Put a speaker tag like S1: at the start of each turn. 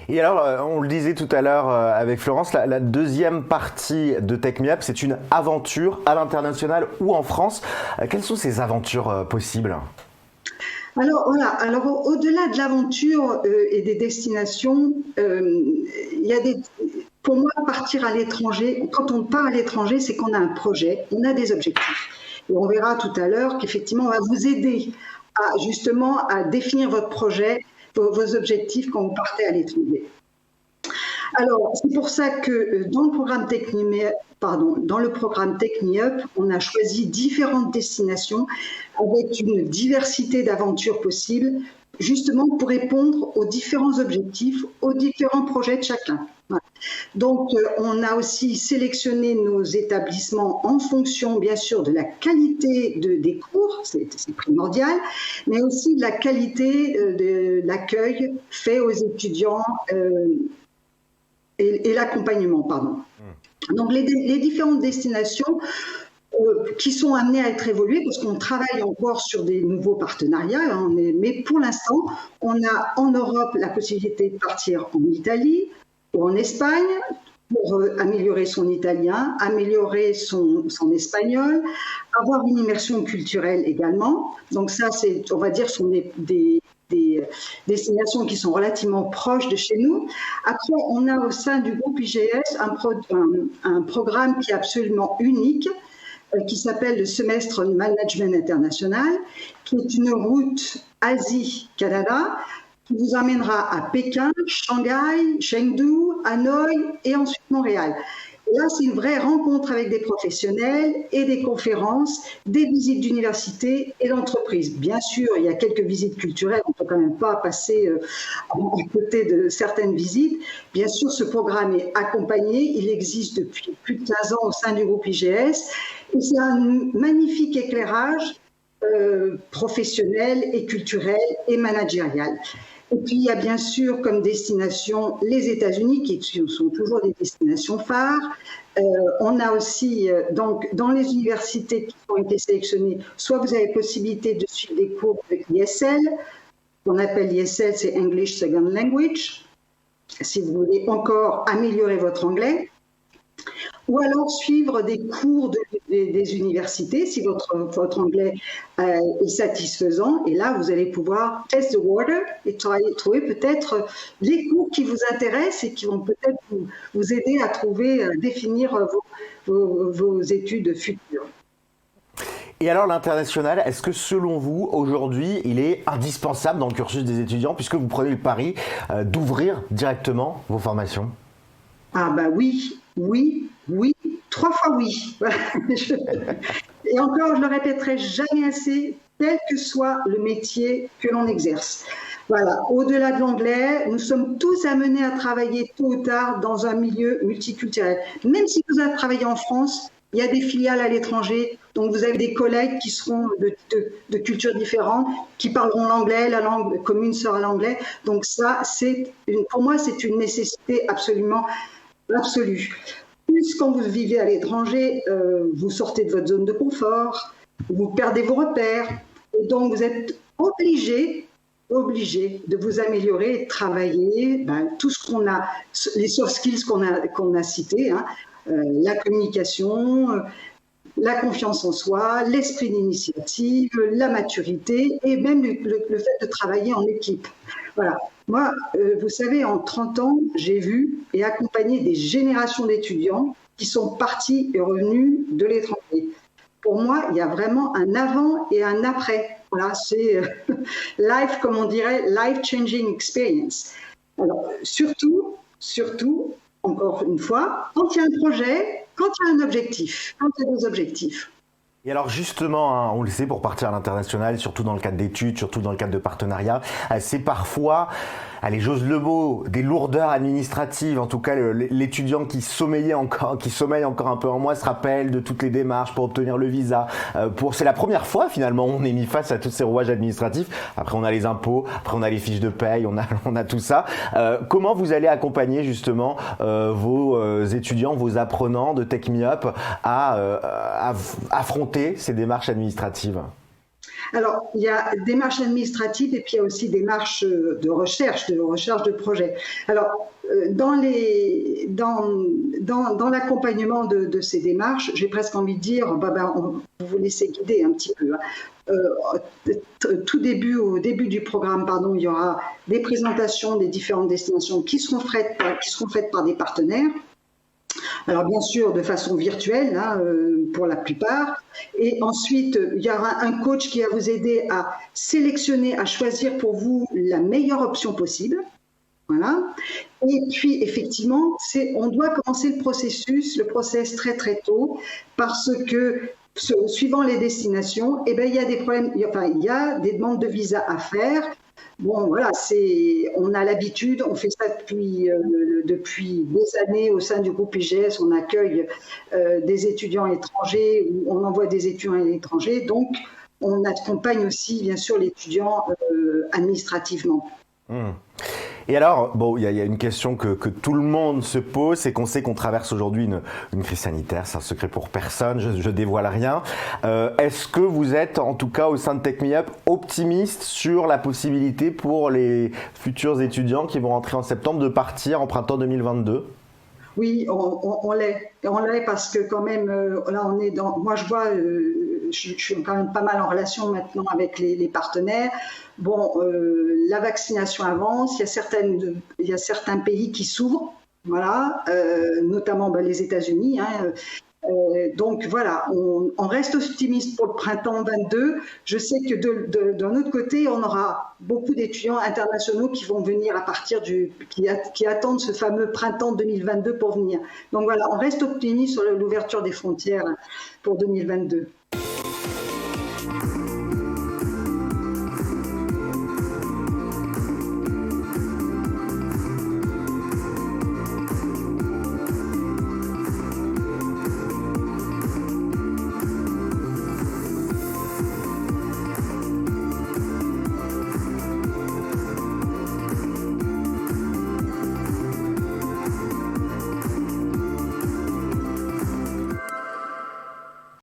S1: Et alors, on le disait tout à l'heure avec Florence, la deuxième partie de Take Me Up, c'est une aventure à l'international ou en France. Quelles sont ces aventures possibles?
S2: Alors voilà, alors au-delà de l'aventure et des destinations, il y a des, pour moi, partir à l'étranger, quand on part à l'étranger, c'est qu'on a un projet, on a des objectifs. Et on verra tout à l'heure qu'effectivement, on va vous aider à justement à définir votre projet, vos objectifs quand vous partez à l'étranger. Alors, c'est pour ça que dans le programme dans le programme Take Me Up, on a choisi différentes destinations avec une diversité d'aventures possibles, justement pour répondre aux différents objectifs, aux différents projets de chacun. Voilà. Donc, on a aussi sélectionné nos établissements en fonction, bien sûr, de la qualité des cours, c'est primordial, mais aussi de la qualité de l'accueil fait aux étudiants et l'accompagnement, pardon. Donc les différentes destinations qui sont amenées à être évoluées, parce qu'on travaille encore sur des nouveaux partenariats, hein, mais pour l'instant, on a en Europe la possibilité de partir en Italie ou en Espagne pour améliorer son italien, améliorer son espagnol, avoir une immersion culturelle également. Donc ça, on va dire, sont des destinations qui sont relativement proches de chez nous. Après, on a au sein du groupe IGS un programme qui est absolument unique, qui s'appelle le semestre Management International, qui est une route Asie-Canada, qui vous emmènera à Pékin, Shanghai, Chengdu, Hanoï et ensuite Montréal. Et là, c'est une vraie rencontre avec des professionnels et des conférences, des visites d'université et d'entreprises. Bien sûr, il y a quelques visites culturelles, on ne peut quand même pas passer à côté de certaines visites. Bien sûr, ce programme est accompagné, il existe depuis plus de 15 ans au sein du groupe IGS, et c'est un magnifique éclairage professionnel et culturel et managérial. Et puis, il y a bien sûr comme destination les États-Unis, qui sont toujours des destinations phares. On a aussi, donc, dans les universités qui ont été sélectionnées, soit vous avez possibilité de suivre des cours de l'ISL, qu'on appelle l'ISL, c'est English Second Language, si vous voulez encore améliorer votre anglais, ou alors suivre des cours des universités si votre anglais est satisfaisant. Et là, vous allez pouvoir test the water et trouver peut-être les cours qui vous intéressent et qui vont peut-être vous aider à définir vos études futures.
S1: Et alors l'international, est-ce que selon vous, aujourd'hui, il est indispensable dans le cursus des étudiants, puisque vous prenez le pari d'ouvrir directement vos formations?
S2: Ah bah oui, oui, oui, 3 fois oui. Et encore, je le répéterai jamais assez, quel que soit le métier que l'on exerce. Voilà, au-delà de l'anglais, nous sommes tous amenés à travailler tôt ou tard dans un milieu multiculturel. Même si vous avez travaillé en France, il y a des filiales à l'étranger, donc vous avez des collègues qui seront de cultures différentes, qui parleront l'anglais, la langue commune sera l'anglais. Donc ça, pour moi, c'est une nécessité absolument absolue. Plus quand vous vivez à l'étranger, vous sortez de votre zone de confort, vous perdez vos repères, et donc vous êtes obligé de vous améliorer et de travailler tout ce qu'on a, les soft skills qu'on a cités, hein, la communication, la confiance en soi, l'esprit d'initiative, la maturité et même le fait de travailler en équipe. Voilà. Moi, vous savez, en 30 ans, j'ai vu et accompagné des générations d'étudiants qui sont partis et revenus de l'étranger. Pour moi, il y a vraiment un avant et un après. Voilà, c'est life, comme on dirait, life-changing experience. Alors, surtout, encore une fois, quand il y a un projet, quand il y a un objectif, quand il y a des objectifs.
S1: Et alors justement, hein, on le sait, pour partir à l'international, surtout dans le cadre d'études, surtout dans le cadre de partenariats, c'est parfois, allez, j'ose le mot, des lourdeurs administratives. En tout cas, l'étudiant qui sommeille encore un peu en moi se rappelle de toutes les démarches pour obtenir le visa. C'est la première fois finalement on est mis face à tous ces rouages administratifs. Après on a les impôts, après on a les fiches de paye, on a tout ça. Comment vous allez accompagner justement vos étudiants, vos apprenants de Take Me Up à affronter ces démarches administratives?
S2: Alors, il y a démarches administratives et puis il y a aussi démarches de recherche de projet. Alors, dans l'accompagnement de ces démarches, j'ai presque envie de dire, vous vous laissez guider un petit peu. Au début du programme, il y aura des présentations des différentes destinations qui seront faites par des partenaires. Alors bien sûr de façon virtuelle pour la plupart. Et ensuite, il y aura un coach qui va vous aider à sélectionner, à choisir pour vous la meilleure option possible. Voilà. Et puis effectivement, on doit commencer le process très très tôt parce que suivant les destinations, il y a des problèmes, il y a des demandes de visa à faire. Bon, voilà, on a l'habitude, on fait ça depuis des années au sein du groupe IGS, on accueille des étudiants étrangers, ou on envoie des étudiants à l'étranger, donc on accompagne aussi, bien sûr, l'étudiant administrativement.
S1: Et alors, il y a une question que tout le monde se pose, c'est qu'on sait qu'on traverse aujourd'hui une crise sanitaire, c'est un secret pour personne, je dévoile rien. Est-ce que vous êtes, en tout cas au sein de TechMeUp, optimiste sur la possibilité pour les futurs étudiants qui vont rentrer en septembre de partir en printemps 2022 ?
S2: Oui, on l'est. On l'est parce que quand même, là on est dans... Moi je vois... je suis quand même pas mal en relation maintenant avec les partenaires. Bon, la vaccination avance, il y a certains pays qui s'ouvrent, voilà, notamment les États-Unis. Donc voilà, on reste optimiste pour le printemps 22. Je sais que d'un autre côté, on aura beaucoup d'étudiants internationaux qui vont venir à partir qui attendent ce fameux printemps 2022 pour venir. Donc voilà, on reste optimiste sur l'ouverture des frontières pour 2022.